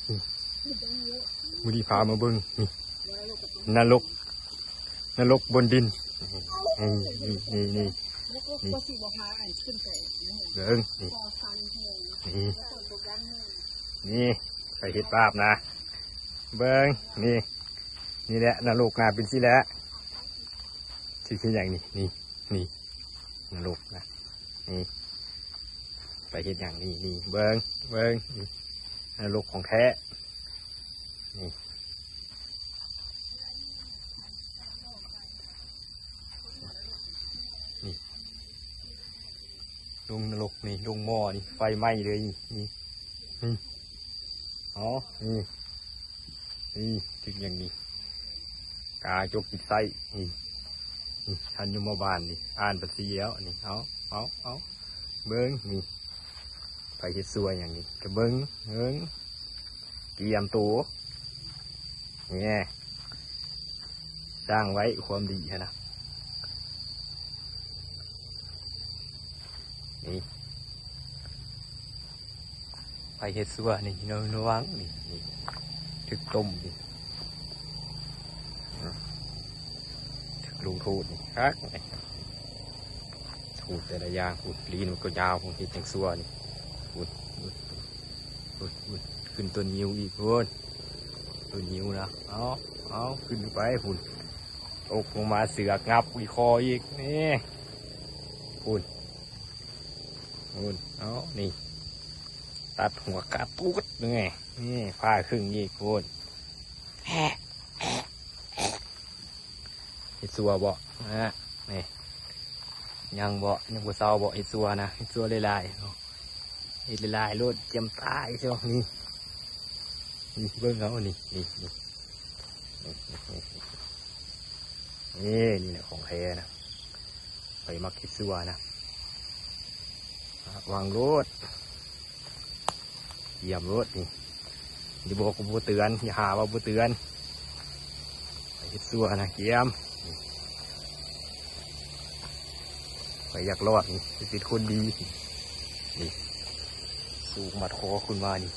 มือดีพามาเบิ้งนี่นรกบนดินนี่นี่เบิ้งนี่ไปเห็ดภาพนะเบิ้งนี่แหละนรกนะเป็นสิแล้วชื่ออย่างนี่นรกนะนี่ไปเห็ดอย่างนี่เบิ้งนรกของแท้นี่ลงนรกนี่ลงหม้อนี่ไฟไหม้เลยนี่อ๋อนี่ถึงอย่างนี้กาจกจิตไส้นี่ทันยมบาลนี่อ่านภาษีแล้วนี่เอาเบิ้งนี่ไปเฮ็ดซัวอย่างนี้ก็เบิ้งเตรียมตัวนี่สร้างไว้ความดีนะนี่ไปเฮ็ดซัวนี่ระวังนี่ถึกต้มนี่ถึกลงโทษนี่ครับขูดแต่ละอย่างขูดลีนมันก็ยาวของเฮ็ดจังซัวนี่ขูดขึ้นต้นนิ้วอีกคนต้นนิ้วนะเอาขึ้นไปหุ่นตกลงมาเสือกงับวีคออีกนี่หุ่นเอานี่ตัดหัวกาตูดนี่ผ้าครึ่งอีกคนเฮ็ดซัวบ่นะนี่ยังบ่เศร้าบ่เฮ็ดซัวนะเฮ็ดซัวลายเฮ็ดลายโลดเจียมตายใช่ไหมนี่เบิ่งเอานี่แหละของแท้นะไปมักเฮ็ดซัวนะวางรถเหยียบรถนี่อย่าบอกกูบ่เตือนอย่าหาว่าบ่เตือนไปเฮ็ดซัวนะเกียมไปอยากรอดนี่เป็นคนดีนี่สูงมัดคอคุณมานี่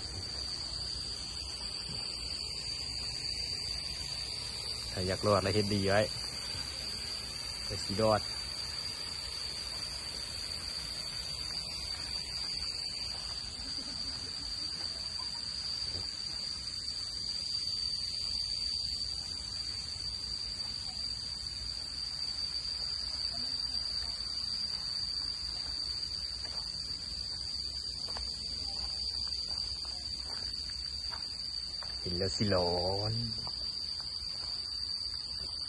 ถ้าอยากรอดอะไรเฮ็ดดีไว้ไปสีดอดเห็นแล้วสิหลอน